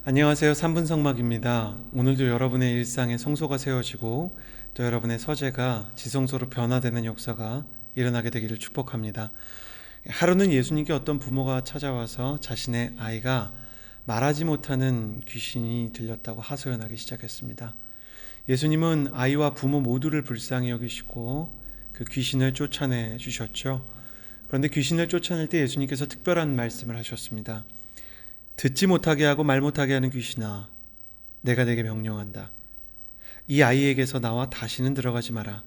안녕하세요. 3분 성막입니다. 오늘도 여러분의 일상에 성소가 세워지고 또 여러분의 서재가 지성소로 변화되는 역사가 일어나게 되기를 축복합니다. 하루는 예수님께 어떤 부모가 찾아와서 자신의 아이가 말하지 못하는 귀신이 들렸다고 하소연하기 시작했습니다. 예수님은 아이와 부모 모두를 불쌍히 여기시고 그 귀신을 쫓아내 주셨죠. 그런데 귀신을 쫓아낼 때 예수님께서 특별한 말씀을 하셨습니다. 듣지 못하게 하고 말 못하게 하는 귀신아, 내가 내게 명령한다. 이 아이에게서 나와 다시는 들어가지 마라.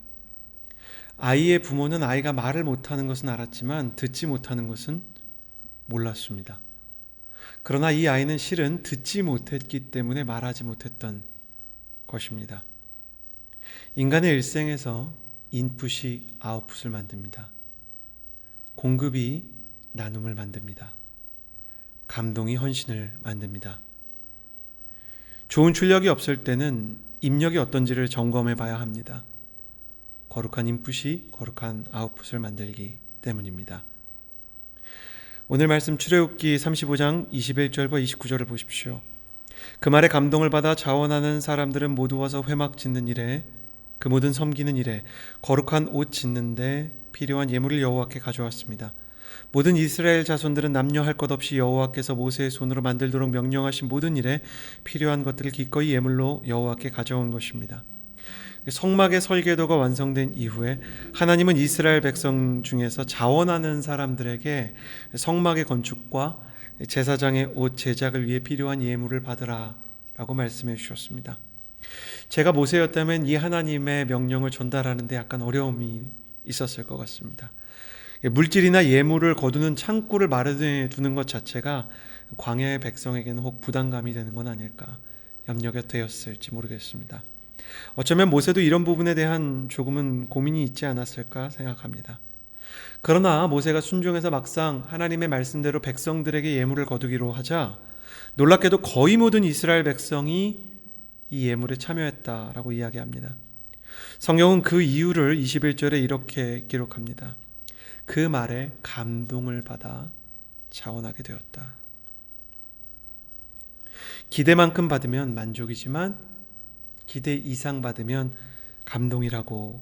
아이의 부모는 아이가 말을 못하는 것은 알았지만 듣지 못하는 것은 몰랐습니다. 그러나 이 아이는 실은 듣지 못했기 때문에 말하지 못했던 것입니다. 인간의 일생에서 인풋이 아웃풋을 만듭니다. 공급이 나눔을 만듭니다. 감동이 헌신을 만듭니다. 좋은 출력이 없을 때는 입력이 어떤지를 점검해 봐야 합니다. 거룩한 인풋이 거룩한 아웃풋을 만들기 때문입니다. 오늘 말씀 출애굽기 35장 21절과 29절을 보십시오. 그 말에 감동을 받아 자원하는 사람들은 모두 와서 회막 짓는 일에, 그 모든 섬기는 일에, 거룩한 옷 짓는데 필요한 예물을 여호와께 가져왔습니다. 모든 이스라엘 자손들은 남녀할 것 없이 여호와께서 모세의 손으로 만들도록 명령하신 모든 일에 필요한 것들을 기꺼이 예물로 여호와께 가져온 것입니다. 성막의 설계도가 완성된 이후에 하나님은 이스라엘 백성 중에서 자원하는 사람들에게 성막의 건축과 제사장의 옷 제작을 위해 필요한 예물을 받으라 라고 말씀해 주셨습니다. 제가 모세였다면 이 하나님의 명령을 전달하는 데 약간 어려움이 있었을 것 같습니다. 물질이나 예물을 거두는 창고를 마련해 두는 것 자체가 광야의 백성에게는 혹 부담감이 되는 건 아닐까 염려가 되었을지 모르겠습니다. 어쩌면 모세도 이런 부분에 대한 조금은 고민이 있지 않았을까 생각합니다. 그러나 모세가 순종해서 막상 하나님의 말씀대로 백성들에게 예물을 거두기로 하자 놀랍게도 거의 모든 이스라엘 백성이 이 예물에 참여했다라고 이야기합니다. 성경은 그 이유를 21절에 이렇게 기록합니다. 그 말에 감동을 받아 자원하게 되었다. 기대만큼 받으면 만족이지만 기대 이상 받으면 감동이라고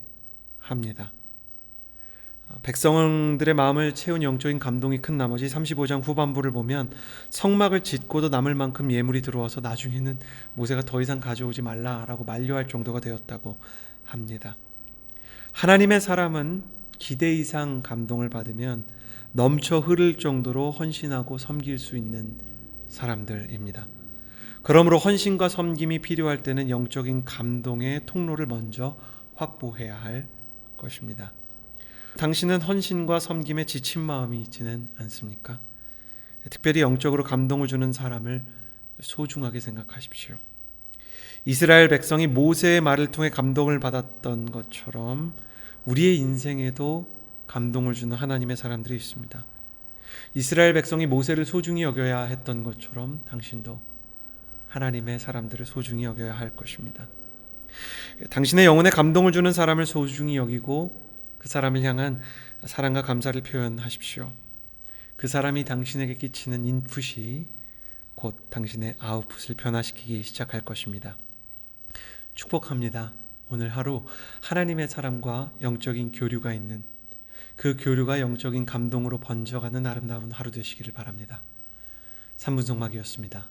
합니다. 백성들의 마음을 채운 영적인 감동이 큰 나머지 35장 후반부를 보면 성막을 짓고도 남을 만큼 예물이 들어와서 나중에는 모세가 더 이상 가져오지 말라라고 만류할 정도가 되었다고 합니다. 하나님의 사람은 기대 이상 감동을 받으면 넘쳐 흐를 정도로 헌신하고 섬길 수 있는 사람들입니다. 그러므로 헌신과 섬김이 필요할 때는 영적인 감동의 통로를 먼저 확보해야 할 것입니다. 당신은 헌신과 섬김에 지친 마음이 있지는 않습니까? 특별히 영적으로 감동을 주는 사람을 소중하게 생각하십시오. 이스라엘 백성이 모세의 말을 통해 감동을 받았던 것처럼 우리의 인생에도 감동을 주는 하나님의 사람들이 있습니다. 이스라엘 백성이 모세를 소중히 여겨야 했던 것처럼 당신도 하나님의 사람들을 소중히 여겨야 할 것입니다. 당신의 영혼에 감동을 주는 사람을 소중히 여기고 그 사람을 향한 사랑과 감사를 표현하십시오. 그 사람이 당신에게 끼치는 인풋이 곧 당신의 아웃풋을 변화시키기 시작할 것입니다. 축복합니다. 오늘 하루 하나님의 사람과 영적인 교류가 있는, 그 교류가 영적인 감동으로 번져가는 아름다운 하루 되시기를 바랍니다. 3분 성막이었습니다.